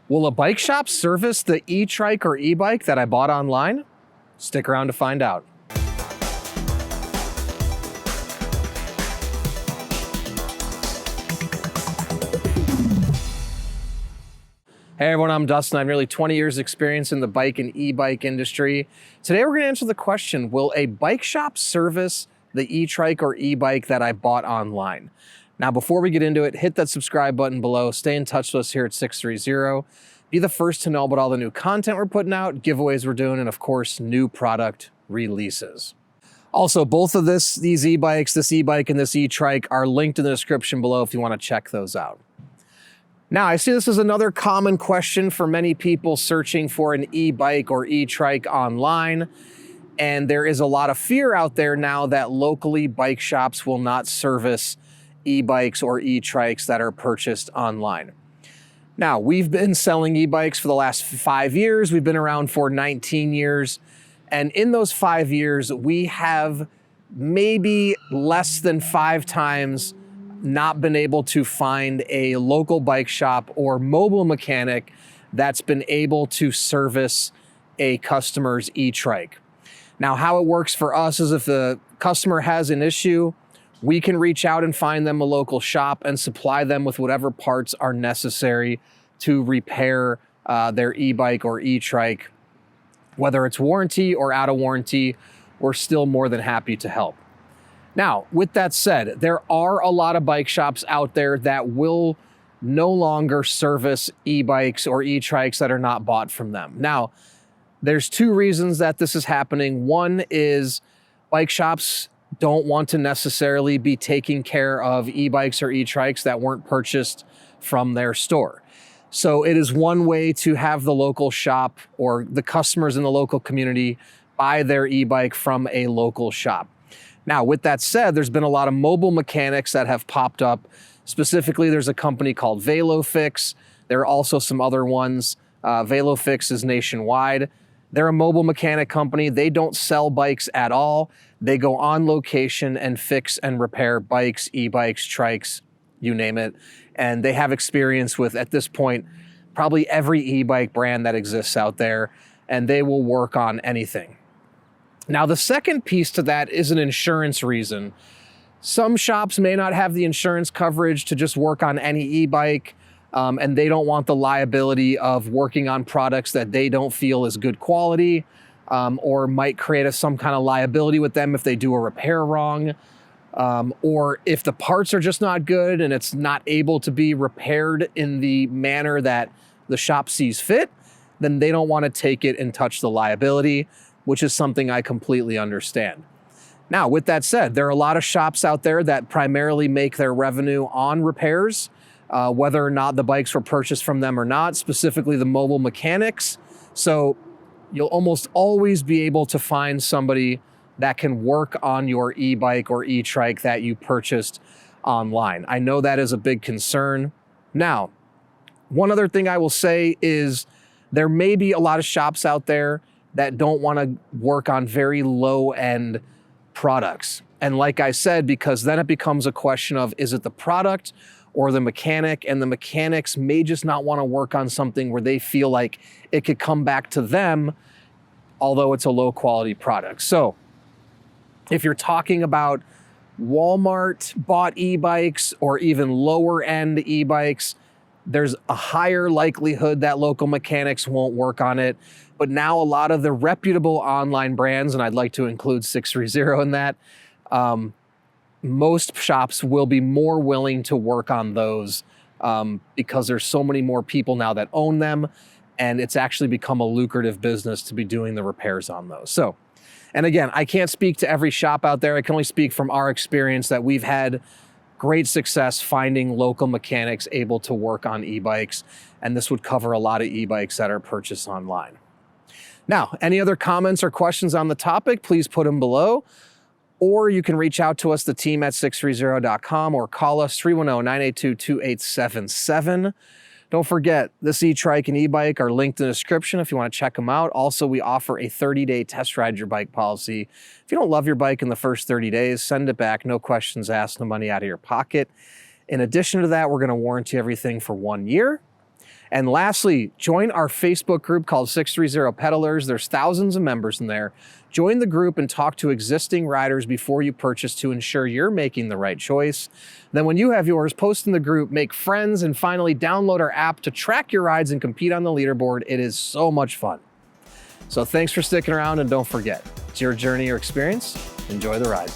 Will a bike shop service the e-trike or e-bike that I bought online? Stick around to find out. Hey everyone, I'm Dustin. I have nearly 20 years experience in the bike and e-bike industry. Today we're gonna answer the question, will a bike shop service the e-trike or e-bike that I bought online? Now, before we get into it, hit that subscribe button below. Stay in touch with us here at 630. Be the first to know about all the new content we're putting out, giveaways we're doing, and of course, new product releases. Also, both of these e-bikes, this e-bike and this e-trike, are linked in the description below if you want to check those out. Now, I see this is another common question for many people searching for an e-bike or e-trike online. And there is a lot of fear out there now that locally bike shops will not service e-bikes or e-trikes that are purchased online. Now, we've been selling e-bikes for the last 5 years. We've been around for 19 years. And in those 5 years, we have maybe less than 5 times not been able to find a local bike shop or mobile mechanic that's been able to service a customer's e-trike. Now, how it works for us is if the customer has an issue, we can reach out and find them a local shop and supply them with whatever parts are necessary to repair their e-bike or e-trike. Whether it's warranty or out of warranty, we're still more than happy to help. Now, with that said, there are a lot of bike shops out there that will no longer service e-bikes or e-trikes that are not bought from them. Now, there's 2 reasons that this is happening. One is bike shops don't want to necessarily be taking care of e-bikes or e-trikes that weren't purchased from their store. So it is one way to have the local shop or the customers in the local community buy their e-bike from a local shop. Now, with that said, there's been a lot of mobile mechanics that have popped up. Specifically, there's a company called VeloFix. There are also some other ones. VeloFix is nationwide. They're a mobile mechanic company. They don't sell bikes at all. They go on location and fix and repair bikes, e-bikes, trikes, you name it. And they have experience with, at this point, probably every e-bike brand that exists out there, and they will work on anything. Now, the second piece to that is an insurance reason. Some shops may not have the insurance coverage to just work on any e-bike, and they don't want the liability of working on products that they don't feel is good quality, or might create some kind of liability with them if they do a repair wrong, or if the parts are just not good and it's not able to be repaired in the manner that the shop sees fit, then they don't want to take it and touch the liability, which is something I completely understand. Now, with that said, there are a lot of shops out there that primarily make their revenue on repairs, whether or not the bikes were purchased from them or not, specifically the mobile mechanics. So you'll almost always be able to find somebody that can work on your e-bike or e-trike that you purchased online. I know that is a big concern. Now, one other thing I will say is there may be a lot of shops out there that don't want to work on very low-end products. And like I said, because then it becomes a question of, is it the product or the mechanic? And the mechanics may just not want to work on something where they feel like it could come back to them, although it's a low-quality product. So if you're talking about Walmart bought e-bikes or even lower-end e-bikes, there's a higher likelihood that local mechanics won't work on it. But now a lot of the reputable online brands, and I'd like to include 630 in that, most shops will be more willing to work on those because there's so many more people now that own them, and it's actually become a lucrative business to be doing the repairs on those. So, and again, I can't speak to every shop out there. I can only speak from our experience that we've had great success finding local mechanics able to work on e-bikes, and this would cover a lot of e-bikes that are purchased online. Now, any other comments or questions on the topic, please put them below, or you can reach out to us, the team at 630.com, or call us 310-982-2877. Don't forget, this e-trike and e-bike are linked in the description if you want to check them out. Also, we offer a 30-day test ride your bike policy. If you don't love your bike in the first 30 days, send it back. No questions asked, no money out of your pocket. In addition to that, we're going to warranty everything for 1 year. And lastly, join our Facebook group called 630 Pedalers. There's thousands of members in there. Join the group and talk to existing riders before you purchase to ensure you're making the right choice. Then when you have yours, post in the group, make friends, and finally download our app to track your rides and compete on the leaderboard. It is so much fun. So thanks for sticking around, and don't forget, it's your journey or experience. Enjoy the ride.